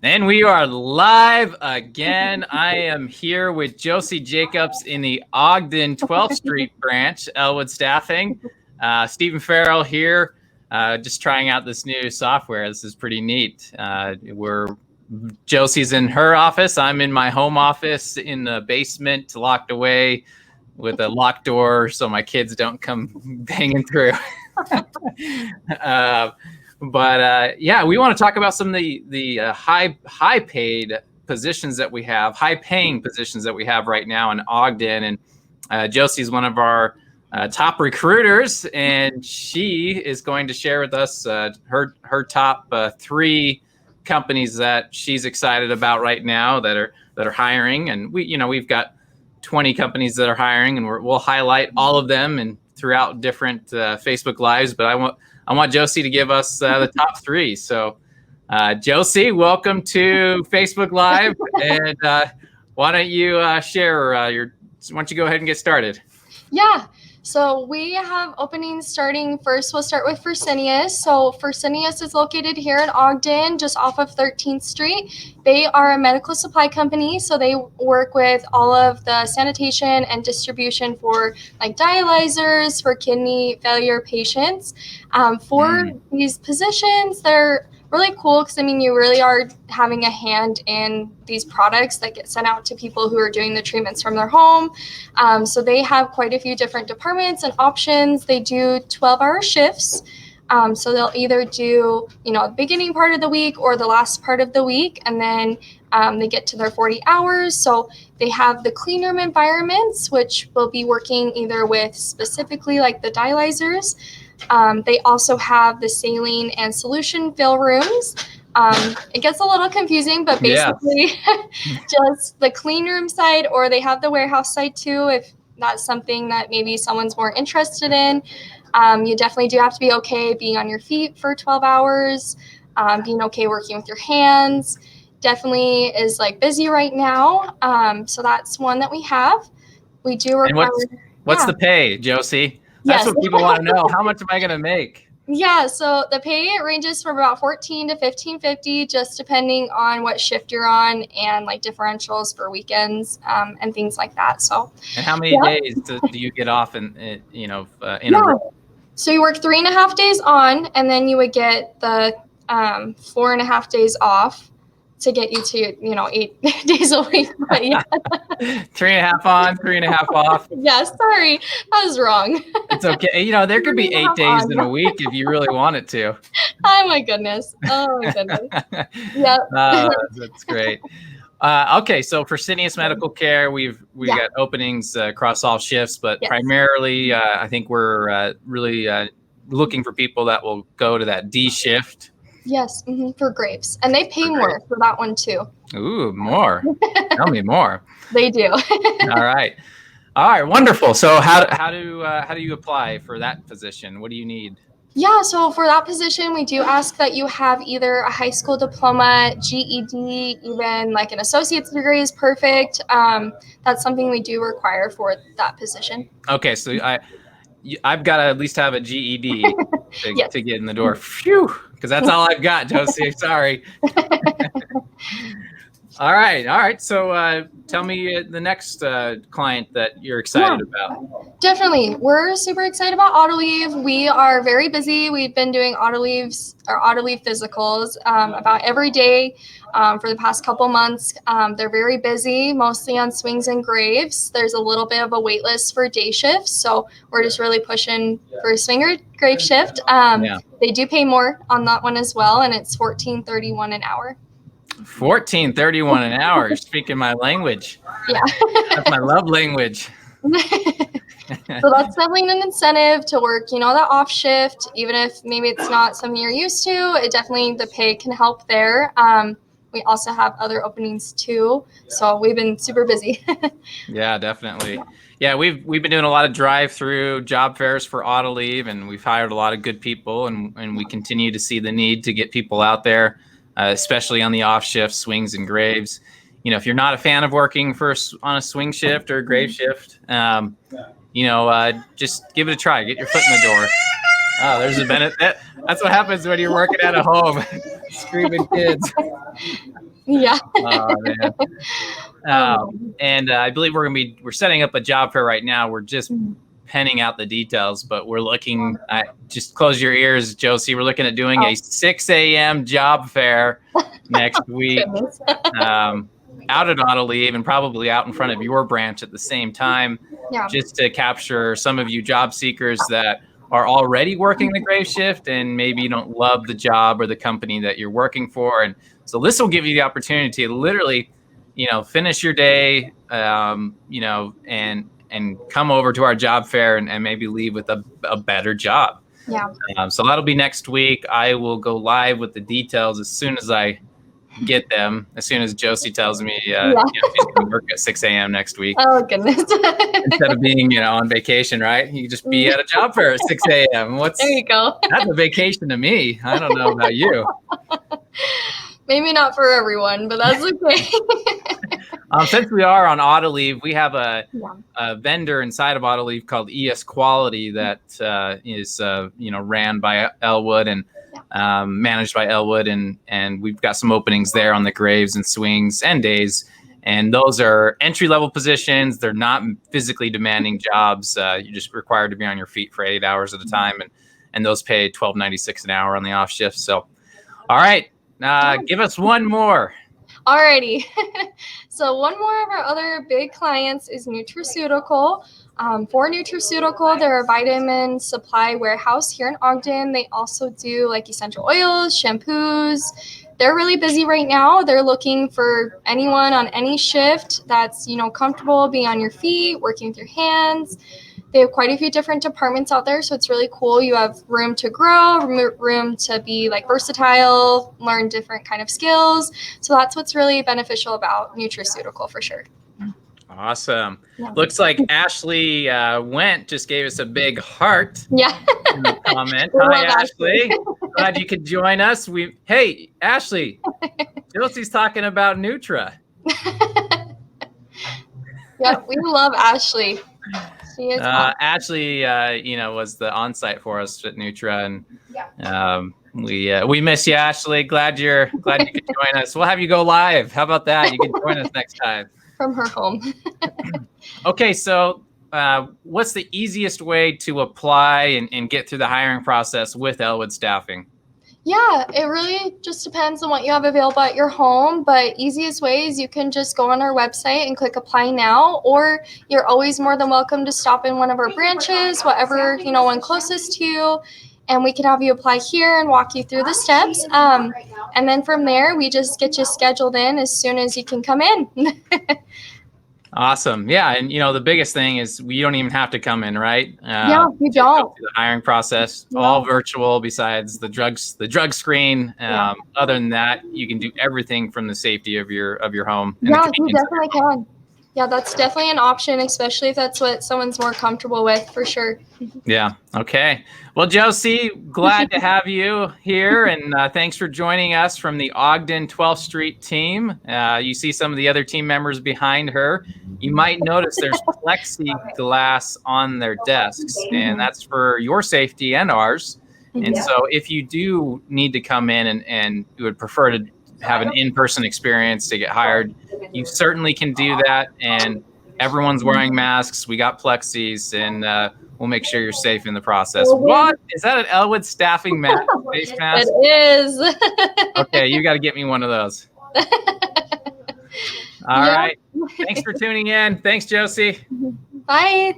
And we are live again. I am here with Josie Jacobs in the Ogden 12th Street branch, Elwood Staffing. Stephen Farrell here, just trying out this new software. This is pretty neat. Josie's in her office. I'm in my home office in the basement, locked away with a locked door so my kids don't come banging through. But we want to talk about some of the high paid positions that we have, high paying positions that we have right now in Ogden. And Josie's one of our top recruiters, and she is going to share with us her top 3 companies that she's excited about right now that are hiring. And we've got 20 companies that are hiring, and we'll highlight all of them and throughout different Facebook Lives. But I want Josie to give us the top 3. So, Josie, welcome to Facebook Live. And why don't you share why don't you go ahead and get started? Yeah. So we have openings starting first. We'll start with Ferricinius. So Ferricinius is located here in Ogden, just off of 13th Street. They are a medical supply company. So they work with all of the sanitation and distribution for like dialyzers for kidney failure patients. For these positions, they're really cool because, you really are having a hand in these products that get sent out to people who are doing the treatments from their home. So they have quite a few different departments and options. They do 12-hour shifts. So they'll either do, the beginning part of the week or the last part of the week, and then they get to their 40 hours. So they have the clean room environments, which will be working either with specifically like the dialyzers. They also have the saline and solution fill rooms. It gets a little confusing, but basically just the clean room side, or they have the warehouse side too, if that's something that maybe someone's more interested in. You definitely do have to be okay being on your feet for 12 hours, being okay working with your hands. Definitely is like busy right now. So that's one that we have. We do require. And what's the pay, Josie? That's what people want to know. How much am I going to make? Yeah, so the pay ranges from about $14 to $15.50, just depending on what shift you're on and like differentials for weekends and things like that. So. And how many days do you get off in a row? So you work 3.5 days on, and then you would get the 4.5 days off to get you to 8 days a week. But 3.5 on, 3.5 off. Yeah, sorry, I was wrong. It's okay. There could be 8 days in a week if you really want it to. Oh my goodness. Yep. That's great. Okay, so for Ferricinius Medical Care, we've got openings across all shifts, but primarily, I think we're really looking for people that will go to that D shift. Yes, for Graves, and they pay more for that one too. Ooh, more! Tell me more. They do. All right, wonderful. So how do you apply for that position? What do you need? Yeah, so for that position, we do ask that you have either a high school diploma, GED, even like an associate's degree is perfect. That's something we do require for that position. Okay, so I've got to at least have a GED to get in the door. Phew, because that's all I've got, Josie. Sorry. All right. So tell me the next client that you're excited about. Definitely. We're super excited about Autoleave. We are very busy. We've been doing Autoleave physicals about every day for the past couple months. They're very busy, mostly on swings and graves. There's a little bit of a wait list for day shifts, so we're just really pushing for a swing or grave shift. They do pay more on that one as well, and it's $14.31 an hour. $14.31 an hour. You're speaking my language. Yeah. That's my love language. So that's definitely an incentive to work, that off shift, even if maybe it's not something you're used to. The pay can help there. We also have other openings too, so we've been super busy. Yeah, definitely. Yeah, we've been doing a lot of drive-through job fairs for Autoleave, and we've hired a lot of good people, and we continue to see the need to get people out there. Especially on the off shift, swings and graves. If you're not a fan of working on a swing shift or a grave shift, just give it a try. Get your foot in the door. Oh, there's a benefit. That's what happens when you're working at a home. Screaming kids. Yeah. Oh man. And I believe we're setting up a job fair right now. We're just penning out the details, but we're looking at, just close your ears, Josie. We're looking at doing a 6 a.m. job fair next week, out at auto leave and probably out in front of your branch at the same time, just to capture some of you job seekers that are already working the grave shift and maybe you don't love the job or the company that you're working for. And so this will give you the opportunity to literally, finish your day, and come over to our job fair and maybe leave with a better job. Yeah. So that'll be next week. I will go live with the details as soon as I get them, as soon as Josie tells me she's going to work at 6 a.m. next week. Oh, goodness. Instead of being, on vacation, right? You just be at a job fair at 6 a.m. There you go. That's a vacation to me. I don't know about you. Maybe not for everyone, but that's okay. Since we are on auto leave, we have a vendor inside of auto leave called ES Quality that is ran by Elwood and managed by Elwood, and we've got some openings there on the graves and swings and days. And those are entry-level positions. They're not physically demanding jobs. You're just required to be on your feet for 8 hours at a time, and those pay $12.96 an hour on the off shift. So, all right, give us one more. Alrighty. So one more of our other big clients is Nutraceutical. For Nutraceutical, they're a vitamin supply warehouse here in Ogden. They also do like essential oils, shampoos. They're really busy right now. They're looking for anyone on any shift that's, comfortable being on your feet, working with your hands. They have quite a few different departments out there, so it's really cool. You have room to grow, room to be like versatile, learn different kind of skills. So that's what's really beneficial about Nutraceutical for sure. Awesome. Yeah. Looks like Ashley just gave us a big heart. Yeah. In the comment. Hi, Ashley. Glad you could join us. Hey, Ashley. Josie's talking about Nutra. Yeah, we love Ashley. She is Ashley, was the on-site for us at Nutra, and we miss you, Ashley. Glad you could join us. We'll have you go live. How about that? You can join us next time from her home. Okay, so what's the easiest way to apply and get through the hiring process with Elwood Staffing? Yeah, it really just depends on what you have available at your home, but easiest way is you can just go on our website and click apply now, or you're always more than welcome to stop in one of our branches, whatever, one closest to you, and we can have you apply here and walk you through the steps. And then from there, we just get you scheduled in as soon as you can come in. Awesome. Yeah. And, the biggest thing is you don't even have to come in, right? Yeah, you don't. The hiring process, all virtual besides the drug screen. Other than that, you can do everything from the safety of your home. Yeah, you definitely can. Yeah, that's definitely an option, especially if that's what someone's more comfortable with, for sure. Yeah. Okay. Well, Josie, glad to have you here, and thanks for joining us from the Ogden 12th Street team. You see some of the other team members behind her. You might notice there's plexiglass on their desks, and that's for your safety and ours. And so if you do need to come in and you would prefer to have an in-person experience to get hired, you certainly can do that. And everyone's wearing masks. We got plexis, and we'll make sure you're safe in the process. What? Is that an Elwood Staffing face mask? It is. Okay, you got to get me one of those. All right. Thanks for tuning in. Thanks, Josie. Bye.